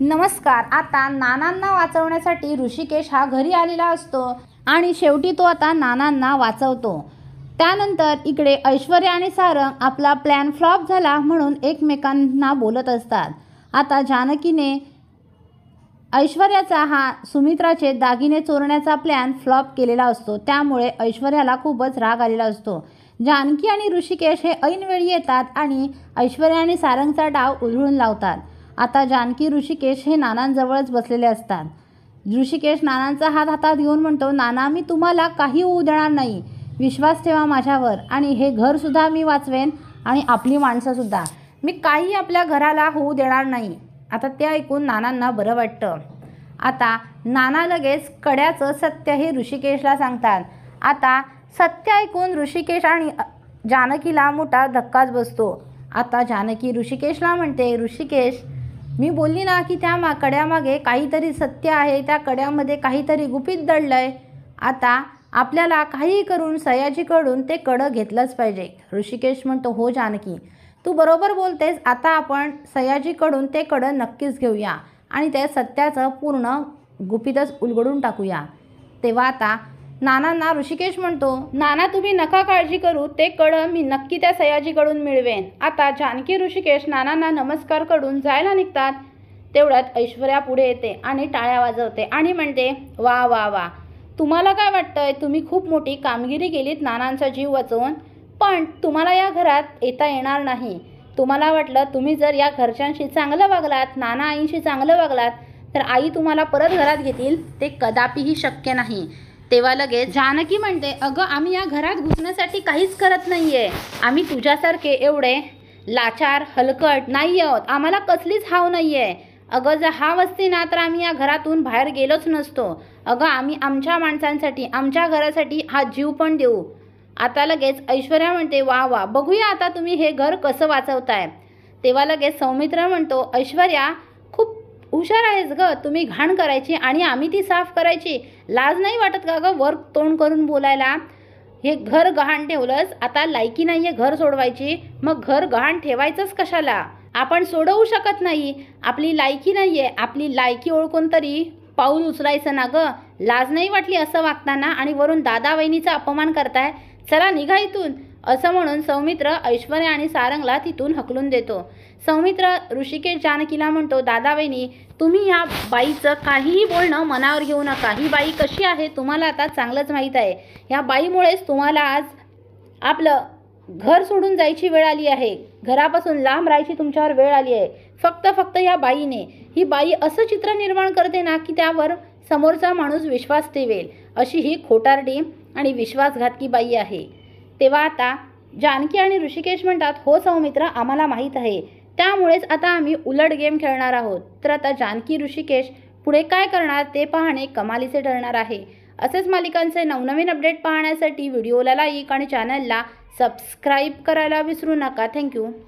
नमस्कार। आता नानांना वाचवण्यासाठी ऋषिकेश हा घरी आलेला असतो आणि शेवटी तो आता नानांना वाचवतो। त्यानंतर इकडे ऐश्वर्या आणि सारंग आपला प्लॅन फ्लॉप झाला म्हणून एकमेकांना बोलत असतात। आता जानकीने ऐश्वर्याचा हा सुमित्राचे दागिने चोरण्याचा प्लॅन फ्लॉप केलेला असतो, त्यामुळे ऐश्वर्याला खूपच राग आलेला असतो। जानकी आणि ऋषिकेश हे ऐनवेळी येतात आणि ऐश्वर्या आणि सारंगचा डाव उधळून लावतात। आता जानकी ऋषिकेश हे नानांजवळच बसलेले असतात। ऋषिकेश नानांचा हात हातात घेऊन म्हणतो, नाना मी तुम्हाला काही होऊ देणार नाही, विश्वास ठेवा माझ्यावर आणि हे घरसुद्धा मी वाचवेन आणि आपली माणसंसुद्धा, मी काही आपल्या घराला होऊ देणार नाही। आता ते ऐकून नानांना बरं वाटतं। आता नाना लगेच कड्याचं सत्य हे ऋषिकेशला सांगतात। आता सत्य ऐकून ऋषिकेश आणि जानकीला मोठा धक्काच बसतो। आता जानकी ऋषिकेशला म्हणते, ऋषिकेश मी बोलली ना की त्या कड्यामागे काहीतरी सत्य आहे, त्या कड्यामध्ये काहीतरी गुपित दडलंय। आता आपल्याला काहीही करून सयाजीकडून ते कडं घेतलंच पाहिजे। ऋषिकेश म्हणतो, हो जानकी तू बरोबर बोलतेस, आता आपण सयाजीकडून ते कडं नक्कीच घेऊया आणि त्या सत्याचं पूर्ण गुपितच उलगडून टाकूया। तेव्हा आता नानांना ऋषिकेश म्हणतो, नाना तुम्ही नका काळजी करू, ते कडं मी नक्की त्या सयाजीकडून मिळवेन। आता जानकी ऋषिकेश नानांना नमस्कार करून जायला निघतात। तेवढ्यात ऐश्वर्या पुढे येते आणि टाळ्या वाजवते आणि म्हणते, वा वा वा, तुम्हाला काय वाटतंय, तुम्ही खूप मोठी कामगिरी केलीत नानांचा जीव वाचवून, पण तुम्हाला या घरात येता येणार नाही। तुम्हाला वाटलं तुम्ही जर या घरच्यांशी चांगलं वागलात, नाना आईंशी चांगलं वागलात तर आई तुम्हाला परत घरात घेतील, ते कदापिही शक्य नाही। तेव्हा लगेच जानकी म्हणते, अगं आम्ही या घरात घुसण्यासाठी काहीच करत नाही आहे, आम्ही तुझ्यासारखे एवढे लाचार हलकट नाही आहोत, आम्हाला कसलीच हाव नाही आहे। अगं जर हाव असती ना तर आम्ही या घरातून बाहेर गेलोच नसतो। अगं आम्ही आमच्या माणसांसाठी, आमच्या घरासाठी हा जीव पण देऊ। आता लगेच ऐश्वर्या म्हणते, वा वा, बघूया आता तुम्ही हे घर कसं वाचवताय। तेव्हा लगेच सौमित्र म्हणतो, ऐश्वर्या खूप हुशार आहेस ग, तुम्ही घाण करायची आणि आम्ही ती साफ करायची, लाज नाही वाटत का ग वर तोंड करून बोलायला? हे घर गहाण ठेवलंस, आता लायकी नाही आहे घर सोडवायची, मग घर गहाण ठेवायचंच कशाला? आपण सोडवू शकत नाही, आपली लायकी नाही आहे, आपली लायकी ओळखून तरी पाऊल उचलायचं ना ग, लाज नाही वाटली असं वागताना? आणि वरून दादा वहिनीचा अपमान करताय, चला निघा इथून, असं म्हणून सौमित्र ऐश्वर्या आणि सारंगला तिथून हकलून देतो। सौमित्र ऋषिकेश जानकीला म्हणतो, दादा वहिनी तुम्ही ह्या बाईचं काहीही बोलणं मनावर घेऊ नका, ही बाई कशी आहे तुम्हाला आता चांगलंच माहीत आहे। ह्या बाईमुळेच तुम्हाला आज आपलं घर सोडून जायची वेळ आली आहे, घरापासून लांब राहायची तुमच्यावर वेळ आली आहे, फक्त ह्या बाईने। ही बाई असं चित्र निर्माण करते ना की त्यावर समोरचा माणूस विश्वास ठेवेल, अशी ही खोटारडी आणि विश्वासघातकी बाई आहे। तेव्हा आता जानकी आणि ऋषिकेश म्हणतात, हो सौमित्र आम्हाला माहीत आहे, त्यामुळेच आता आम्ही उलट गेम खेळणार आहोत। तर आता जानकी ऋषिकेश पुढे काय करणार ते पाहणे कमालीचे ठरणार आहे। असेच मालिकांचे नवनवीन अपडेट पाहण्यासाठी व्हिडिओला लाईक आणि चॅनलला सबस्क्राईब करायला विसरू नका। थँक्यू।